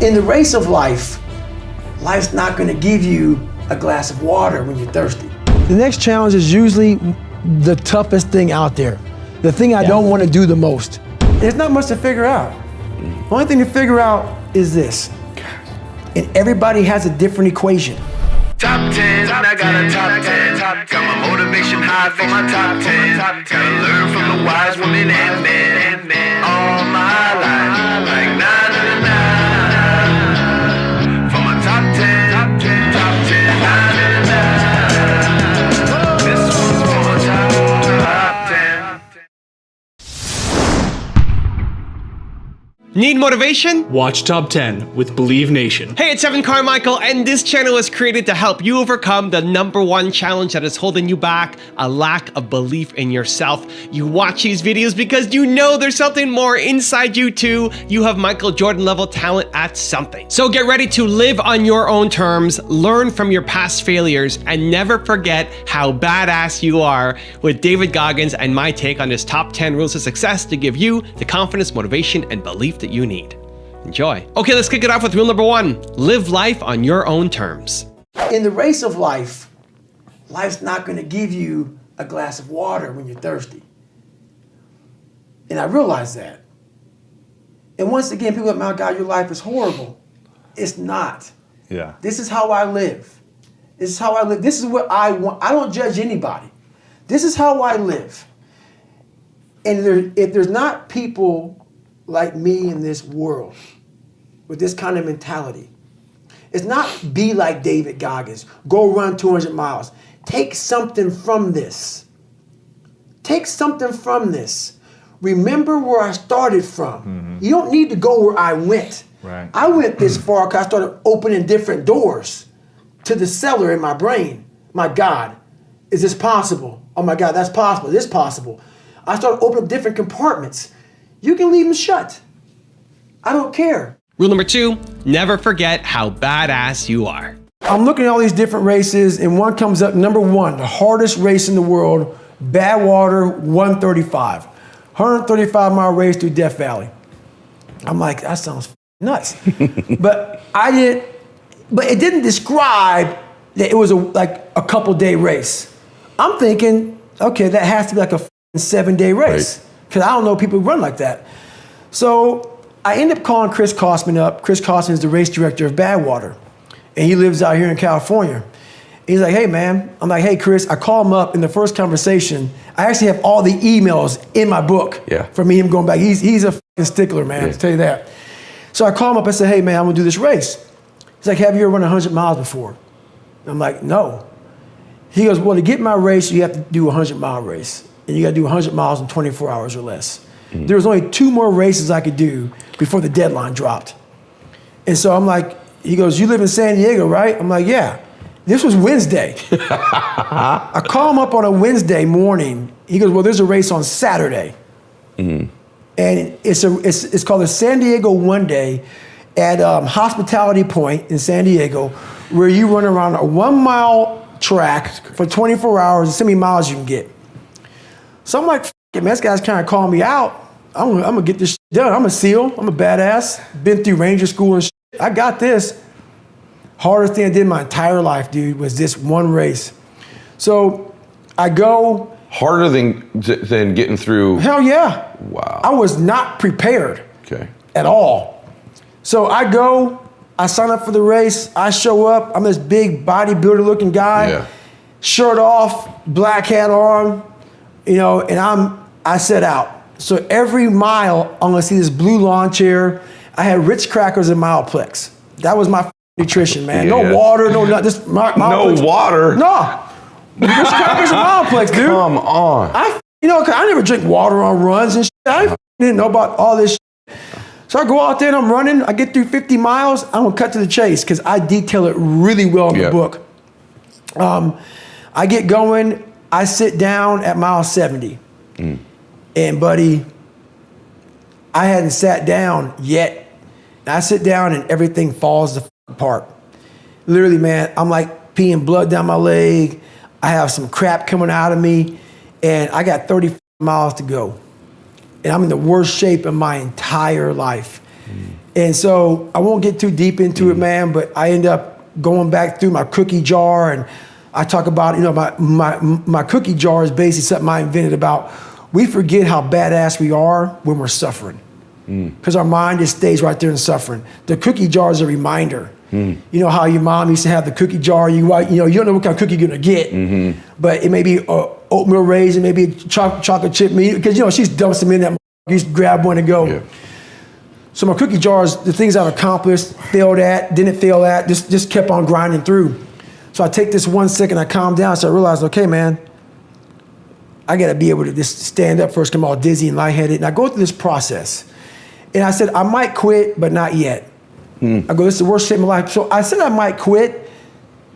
In the race of life, life's not going to give you a glass of water when you're thirsty. The next challenge is usually the toughest thing out there. The thing I don't want to do the most. There's not much to figure out. The only thing to figure out is this. And everybody has a different equation. Top 10, I got a top 10. Got my motivation high for my top 10. Gotta learn from the wise women and men. All my life, like 9 for my top 10, top 10, 9. This one's for my top 10. Need motivation? Watch Top 10 with Believe Nation. Hey, it's Carmichael, and this channel was created to help you overcome the #1 challenge that is holding you back, a lack of belief in yourself. You watch these videos because you know there's something more inside you too. You have Michael Jordan level talent at something. So get ready to live on your own terms, learn from your past failures, and never forget how badass you are with David Goggins and my take on his top 10 rules of success to give you the confidence, motivation, and belief that you need. Enjoy. Okay, let's kick it off with rule #1. Live life on your own terms. In the race of life, life's not going to give you a glass of water when you're thirsty. And I realize that. And once again, people are like, my God, your life is horrible. It's not. Yeah. This is how I live. This is how I live. This is what I want. I don't judge anybody. This is how I live. And if there's not people like me in this world with this kind of mentality, it's not be like David Goggins, go run 200 miles. Take something from this. Take something from this. Remember where I started from. Mm-hmm. You don't need to go where I went. Right. I went this far because I started opening different doors to the cellar in my brain. My God, is this possible? Oh my God, that's possible. This is possible. I started opening up different compartments. You can leave them shut. I don't care. Rule #2, never forget how badass you are. I'm looking at all these different races, and one comes up, #1, the hardest race in the world, Badwater 135. 135-mile race through Death Valley. I'm like, that sounds nuts. But it didn't describe that it was like a couple-day race. I'm thinking, okay, that has to be like a 7-day race. Right. Because I don't know people who run like that. So I end up calling Chris Kosman up. Chris Kosman is the race director of Badwater. And he lives out here in California. And he's like, hey, man. I'm like, hey, Chris. I call him up in the first conversation. I actually have all the emails in my book from me, him going back. He's a fucking stickler, man, I'll tell you that. So I call him up and say, hey, man, I'm going to do this race. He's like, have you ever run 100 miles before? And I'm like, no. He goes, well, to get my race, you have to do a 100-mile race. And you got to do 100 miles in 24 hours or less. Mm. There was only 2 more races I could do before the deadline dropped. And so I'm like, he goes, you live in San Diego, right? I'm like, yeah. This was Wednesday. I call him up on a Wednesday morning. He goes, well, there's a race on Saturday. Mm. And it's called the San Diego One Day at Hospitality Point in San Diego, where you run around a 1-mile track for 24 hours and see how many miles you can get. So I'm like, man, this guy's kind of calling me out. I'm gonna get this shit done. I'm a SEAL. I'm a badass. Been through Ranger School and shit. I got this. Hardest thing I did my entire life, dude, was this one race. So I go. Harder than getting through? Hell yeah. Wow. I was not prepared at all. So I go. I sign up for the race. I show up. I'm this big bodybuilder looking guy. Shirt off, black hat on. You know, and I set out. So every mile, I'm gonna see this blue lawn chair. I had Ritz crackers and Mileplex. That was my nutrition, man. No water, no nothing. Just Mileplex. No water? No. Ritz crackers and Mileplex, dude. Come on. I never drink water on runs and shit. I didn't know about all this shit. So I go out there and I'm running. I get through 50 miles. I'm gonna cut to the chase because I detail it really well in the book. I get going. I sit down at mile 70. Mm. And buddy, I hadn't sat down yet. And I sit down and everything falls apart. Literally, man, I'm like peeing blood down my leg. I have some crap coming out of me. And I got 30 miles to go. And I'm in the worst shape of my entire life. Mm. And so I won't get too deep into it, man, but I end up going back through my cookie jar, and I talk about, my cookie jar is basically something I invented about. We forget how badass we are when we're suffering, because our mind just stays right there in suffering. The cookie jar is a reminder. You know how your mom used to have the cookie jar. You don't know what kind of cookie you're gonna get, but it may be oatmeal raisin, maybe chocolate chip meat, because she's dumped some in that. You just grab one and go. Yeah. So my cookie jars, the things I've accomplished, failed at, didn't fail at, just kept on grinding through. So I take this 1 second, I calm down, so I realize, okay, man, I gotta be able to just stand up first, come all dizzy and lightheaded, and I go through this process. And I said, I might quit, but not yet. I go, this is the worst shit in my life. So I said I might quit,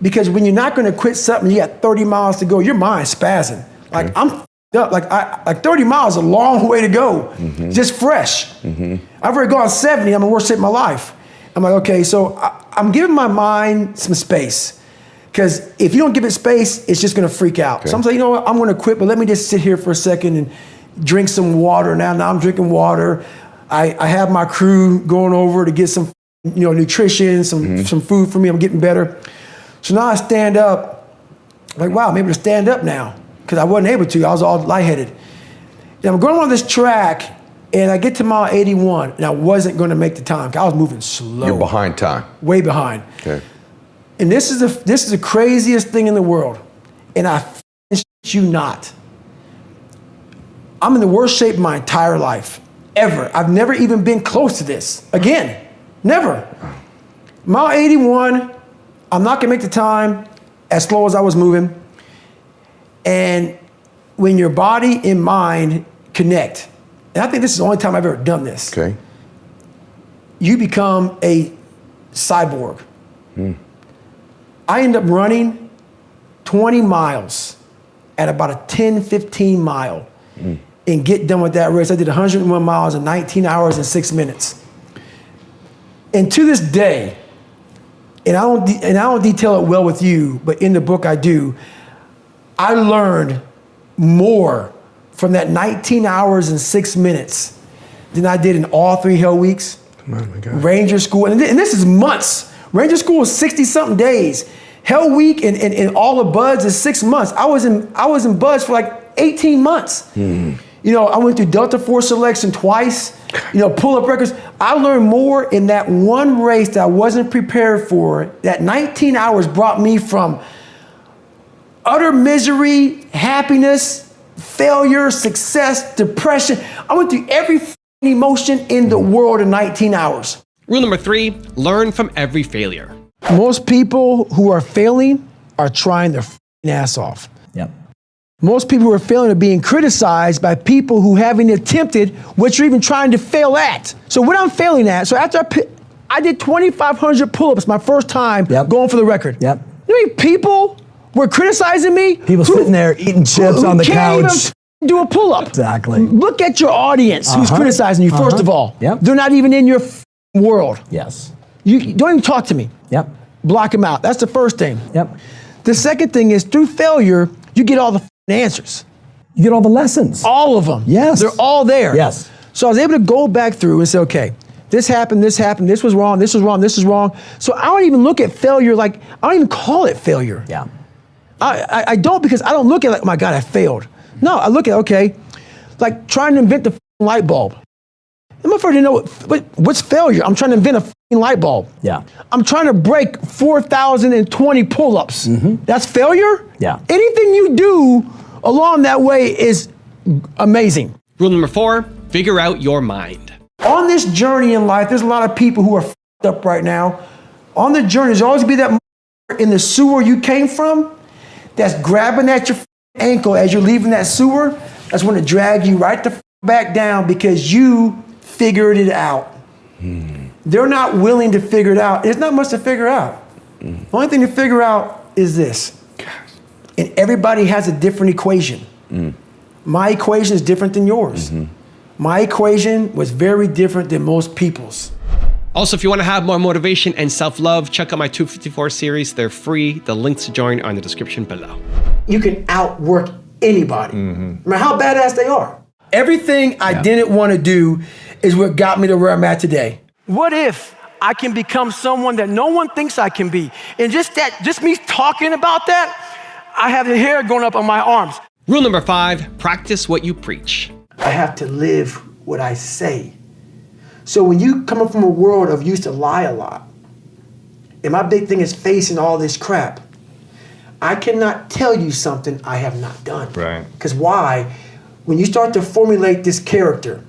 because when you're not gonna quit something, you got 30 miles to go, your mind's spazzing. Like, I'm up, like 30 miles is a long way to go, just fresh. I've already gone 70, I'm the worst shit in my life. I'm like, okay, so I'm giving my mind some space. Because if you don't give it space, it's just gonna freak out. Okay. So I'm saying, you know what, I'm gonna quit, but let me just sit here for a second and drink some water. Now I'm drinking water. I have my crew going over to get some nutrition, some food for me. I'm getting better. So now I stand up, like, wow, I'm able to stand up now, because I wasn't able to. I was all lightheaded. And I'm going on this track, and I get to mile 81, and I wasn't going to make the time. I was moving slow. You're behind time. Way behind. Okay. And this is the craziest thing in the world, and I shit you not. I'm in the worst shape of my entire life, ever. I've never even been close to this. Again, never. Mile 81, I'm not gonna make the time as slow as I was moving. And when your body and mind connect, and I think this is the only time I've ever done this, okay, you become a cyborg. I end up running 20 miles at about a 10, 15 mile and get done with that race. I did 101 miles in 19 hours and 6 minutes. And to this day, and I don't detail it well with you, but in the book I do, I learned more from that 19 hours and 6 minutes than I did in all 3 Hell Weeks, Ranger School, and this is months. Ranger School is 60-something days. Hell Week and all the buds is 6 months. I was in buds for like 18 months. I went through Delta Force selection twice, pull-up records. I learned more in that one race that I wasn't prepared for. That 19 hours brought me from utter misery, happiness, failure, success, depression. I went through every emotion in the world in 19 hours. Rule number 3, learn from every failure. Most people who are failing are trying their ass off. Yep. Most people who are failing are being criticized by people who haven't attempted what you're even trying to fail at. So what I'm failing at, so after I did 2,500 pull-ups my first time going for the record. Yep. You know how many people were criticizing me? People sitting there eating chips on the couch. Can't even do a pull-up. Exactly. Look at your audience who's criticizing you, first of all. Yep. They're not even in your world. Yes. You don't even talk to me. Yep. Block them out. That's the first thing. Yep. The second thing is, through failure, you get all the answers. You get all the lessons. All of them. Yes. They're all there. Yes. So I was able to go back through and say, okay, this happened, this was wrong, this was wrong, this is wrong. So I don't even look at failure like, I don't even call it failure. Yeah. I don't, because I don't look at it like, oh my God, I failed. No, I look at, okay, like trying to invent the light bulb. I'm afraid to know what's failure. I'm trying to invent a light bulb. Yeah. I'm trying to break 4,020 pull-ups. That's failure? Yeah. Anything you do along that way is amazing. Rule number 4, figure out your mind. On this journey in life, there's a lot of people who are f***ed up right now. On the journey, there's always be that in the sewer you came from that's grabbing at your ankle as you're leaving that sewer. That's when it drag you right the back down because you figured it out. They're not willing to figure it out. There's not much to figure out. The only thing to figure out is this. And everybody has a different equation. My equation is different than yours. My equation was very different than most people's. Also, if you want to have more motivation and self-love, check out my 254 series. They're free. The links to join are in the description below. You can outwork anybody, no matter how badass they are. Everything I didn't want to do is what got me to where I'm at today. What if I can become someone that no one thinks I can be? And just me talking about that, I have the hair going up on my arms. Rule number 5, practice what you preach. I have to live what I say. So when you come up from a world of used to lie a lot, and my big thing is facing all this crap, I cannot tell you something I have not done. Right. Because why? When you start to formulate this character,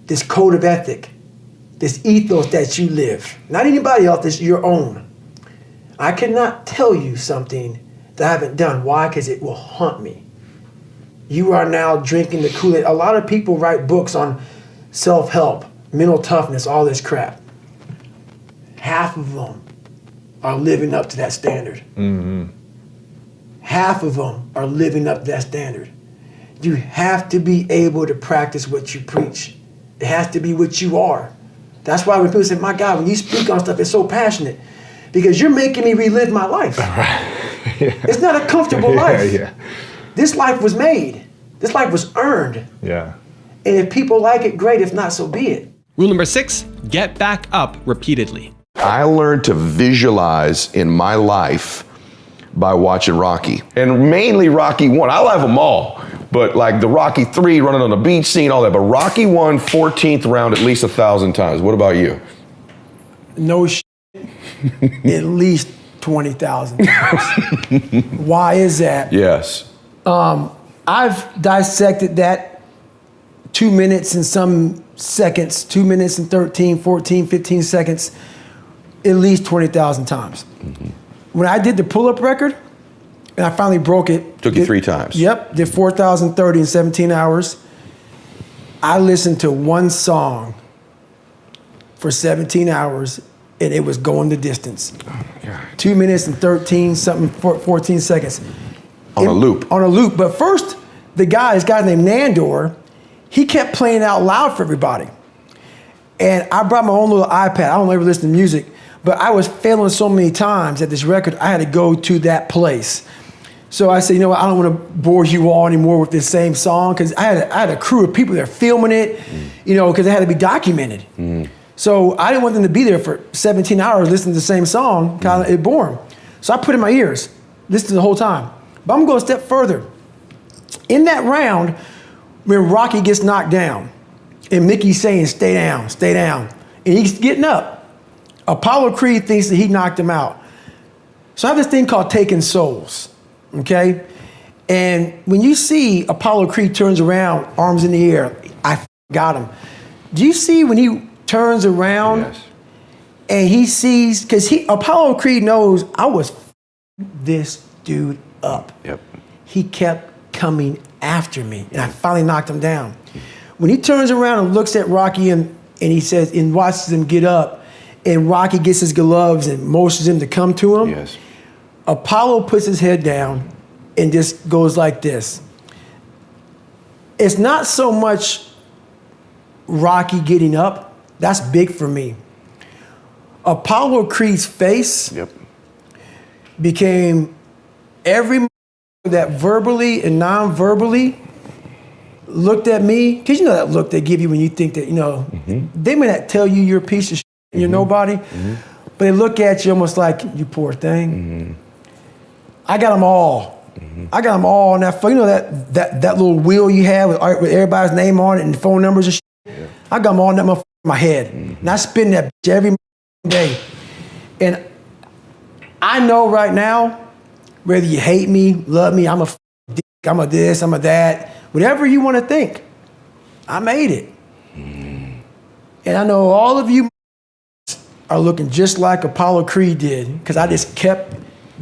this code of ethic, this ethos that you live, not anybody else, it's your own. I cannot tell you something that I haven't done. Why? Because it will haunt me. You are now drinking the Kool-Aid. A lot of people write books on self-help, mental toughness, all this crap. Half of them are living up to that standard. Mm-hmm. Half of them are living up to that standard. You have to be able to practice what you preach. It has to be what you are. That's why when people say, my God, when you speak on stuff, it's so passionate. Because you're making me relive my life. Right. Yeah. It's not a comfortable life. Yeah. This life was made. This life was earned. Yeah. And if people like it, great. If not, so be it. Rule number 6, get back up repeatedly. I learned to visualize in my life by watching Rocky. And mainly Rocky 1. I love them all. But like the Rocky 3, running on the beach scene, all that. But Rocky 1, 14th round at least 1,000 times. What about you? No shit. At least 20,000 times. Why is that? Yes. I've dissected that 2 minutes and some seconds, 2 minutes and 13, 14, 15 seconds, at least 20,000 times. Mm-hmm. When I did the pull-up record, and I finally broke it. Took you 3 times. Yep, did 4,030 in 17 hours. I listened to one song for 17 hours, and it was going the distance. Oh my God. 2 minutes and 13, something, 14 seconds. On a loop. On a loop. But first, this guy named Nandor, he kept playing out loud for everybody. And I brought my own little iPad. I don't ever listen to music, but I was failing so many times at this record, I had to go to that place. So I said, you know what, I don't want to bore you all anymore with this same song, because I had a crew of people there filming it, you know, because it had to be documented. So I didn't want them to be there for 17 hours listening to the same song, kind of it boring. So I put it in my ears, listened the whole time. But I'm going to go a step further. In that round, when Rocky gets knocked down, and Mickey's saying, stay down, and he's getting up, Apollo Creed thinks that he knocked him out. So I have this thing called taking souls, okay? And when you see Apollo Creed turns around, arms in the air, I got him. Do you see when he turns around and he sees, because Apollo Creed knows I was this dude up. Yep. He kept coming after me, and I finally knocked him down. When he turns around and looks at Rocky and he says, and watches him get up, and Rocky gets his gloves and motions him to come to him, Yes. Apollo puts his head down and just goes like this. It's not so much Rocky getting up, that's big for me. Apollo Creed's face became every that verbally and non-verbally looked at me, because you know that look they give you when you think that, you know, they may not tell you you're a piece of shit, you're nobody, but they look at you almost like, you poor thing. I got them all. I got them all on that, you know, that little wheel you have with everybody's name on it and phone numbers and shit. I got them all in that motherfucker in my head. And I spin that bitch every day. And I know right now, whether you hate me, love me, I'm a dick, I'm a this, I'm a that, whatever you want to think, I made it. And I know all of you are looking just like Apollo Creed did, because I just kept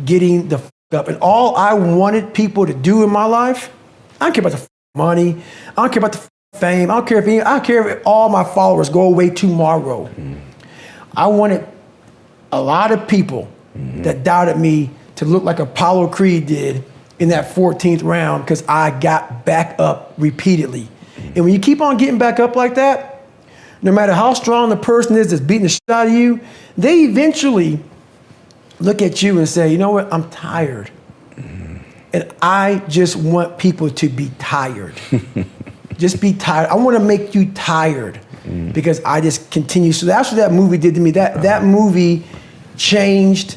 getting the up. And all I wanted people to do in my life, I don't care about the money, I don't care about the fame, I don't care if all my followers go away tomorrow. I wanted a lot of people that doubted me to look like Apollo Creed did in that 14th round, because I got back up repeatedly. And when you keep on getting back up like that, no matter how strong the person is that's beating the shit out of you, they eventually look at you and say, you know what, I'm tired. And I just want people to be tired. Just be tired. I want to make you tired because I just continue. So that's what that movie did to me. That movie changed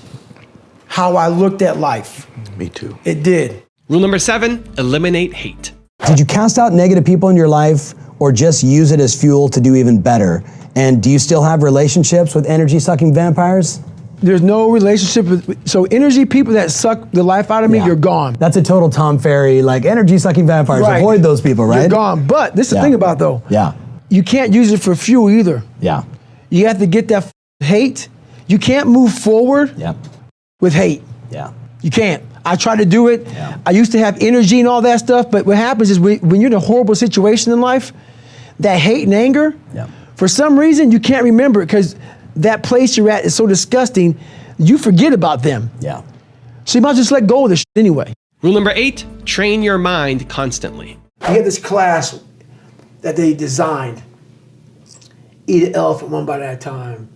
how I looked at life. Me too. It did. Rule number 7, eliminate hate. Did you cast out negative people in your life or just use it as fuel to do even better? And do you still have relationships with energy-sucking vampires? There's no relationship with, so energy people that suck the life out of me, Yeah. you're gone. That's a total Tom Ferry, like energy-sucking vampires. Right. Avoid those people, right? You're gone. But this is the thing about though. Yeah. You can't use it for fuel either. Yeah. You have to get that hate. You can't move forward Yeah. with hate. Yeah. You can't. I try to do it. Yeah. I used to have energy and all that stuff, but what happens is when you're in a horrible situation in life, that hate and anger, Yeah. for some reason you can't remember it because that place you're at is so disgusting, you forget about them. Yeah. So you might just let go of this shit anyway. Rule number 8, train your mind constantly. We had this class that they designed. Eat an elephant one bite at a time.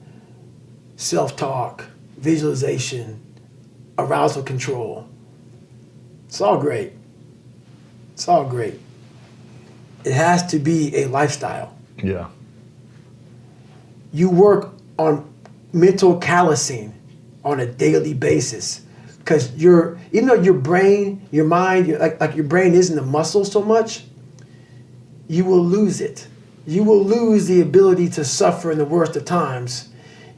Self-talk, visualization, arousal control. It's all great. It's all great. It has to be a lifestyle. Yeah. You work on mental callousing on a daily basis because even though your brain, your mind, like your brain isn't a muscle so much, you will lose it. You will lose the ability to suffer in the worst of times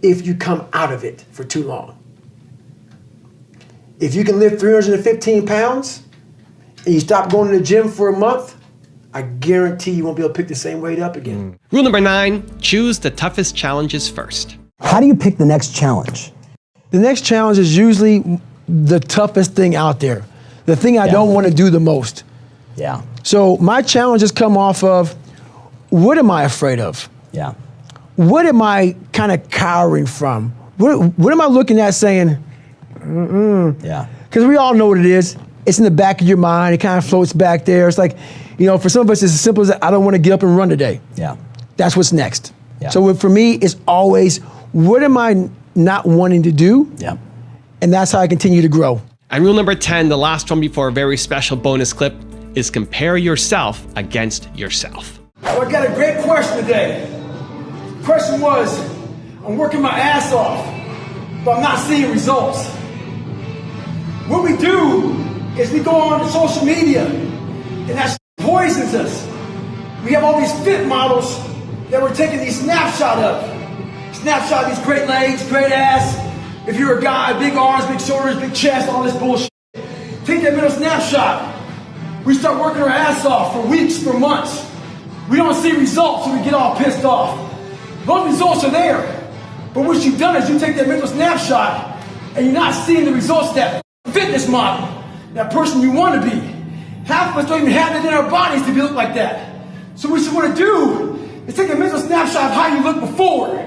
if you come out of it for too long. If you can lift 315 pounds and you stop going to the gym for a month, I guarantee you won't be able to pick the same weight up again. Rule number 9, choose the toughest challenges first. How do you pick the next challenge? The next challenge is usually the toughest thing out there, the thing I don't want to do the most. Yeah. So my challenges come off of, what am I afraid of? Yeah. What am I kind of cowering from? What am I looking at saying, Yeah. because we all know what it is. It's in the back of your mind. It kind of floats back there. It's like, for some of us, it's as simple as I don't want to get up and run today. Yeah. That's what's next. Yeah. So for me, it's always, what am I not wanting to do? Yeah. And that's how I continue to grow. And rule number 10, the last one before a very special bonus clip, is compare yourself against yourself. Well, I got a great question today. The question was, I'm working my ass off, but I'm not seeing results. What we do is we go on to social media, and that poisons us. We have all these fit models that we're taking these snapshot of. Snapshot these great legs, great ass. If you're a guy, big arms, big shoulders, big chest, all this bullshit. Take that middle snapshot. We start working our ass off for weeks, for months. We don't see results, so we get all pissed off. Those results are there. But what you've done is you take that mental snapshot and you're not seeing the results of that fitness model, that person you want to be. Half of us don't even have it in our bodies to look like that. So what you want to do is take a mental snapshot of how you looked before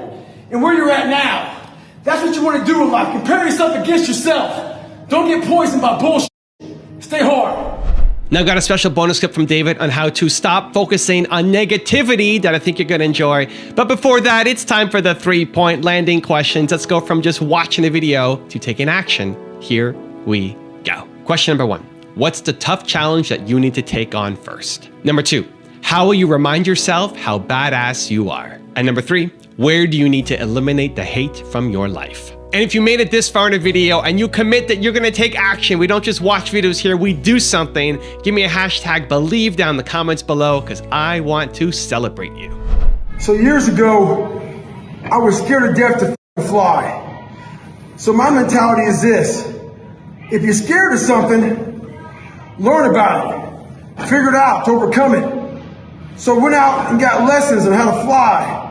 and where you're at now. That's what you want to do in life. Compare yourself against yourself. Don't get poisoned by bullshit. Stay hard. Now I've got a special bonus clip from David on how to stop focusing on negativity that I think you're going to enjoy. But before that, it's time for the 3-point landing questions. Let's go from just watching a video to taking action. Here we go. Question number 1. What's the tough challenge that you need to take on first? Number 2. How will you remind yourself how badass you are? And number 3. Where do you need to eliminate the hate from your life? And if you made it this far in a video and you commit that you're gonna take action, we don't just watch videos here, we do something, give me a hashtag believe down in the comments below because I want to celebrate you. So years ago, I was scared to death to fly. So my mentality is this: if you're scared of something, learn about it, figure it out to overcome it. So I went out and got lessons on how to fly.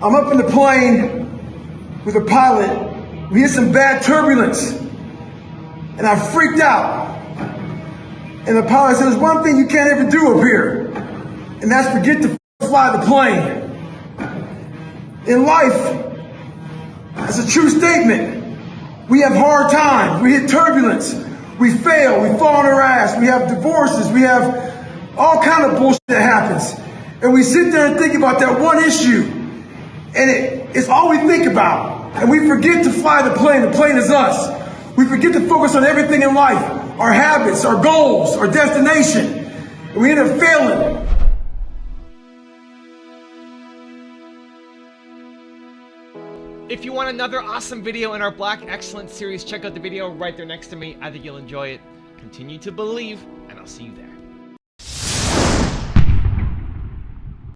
I'm up in the plane with a pilot. We hit some bad turbulence and I freaked out. And the pilot said, there's one thing you can't ever do up here, and that's forget to fly the plane. In life, it's a true statement. We have hard times, we hit turbulence, we fail, we fall on our ass, we have divorces, we have all kind of bullshit that happens. And we sit there and think about that one issue, and it's all we think about. And we forget to fly the plane is us. We forget to focus on everything in life, our habits, our goals, our destination, and we end up failing. If you want another awesome video in our Black Excellence series, check out the video right there next to me. I think you'll enjoy it. Continue to believe, and I'll see you there.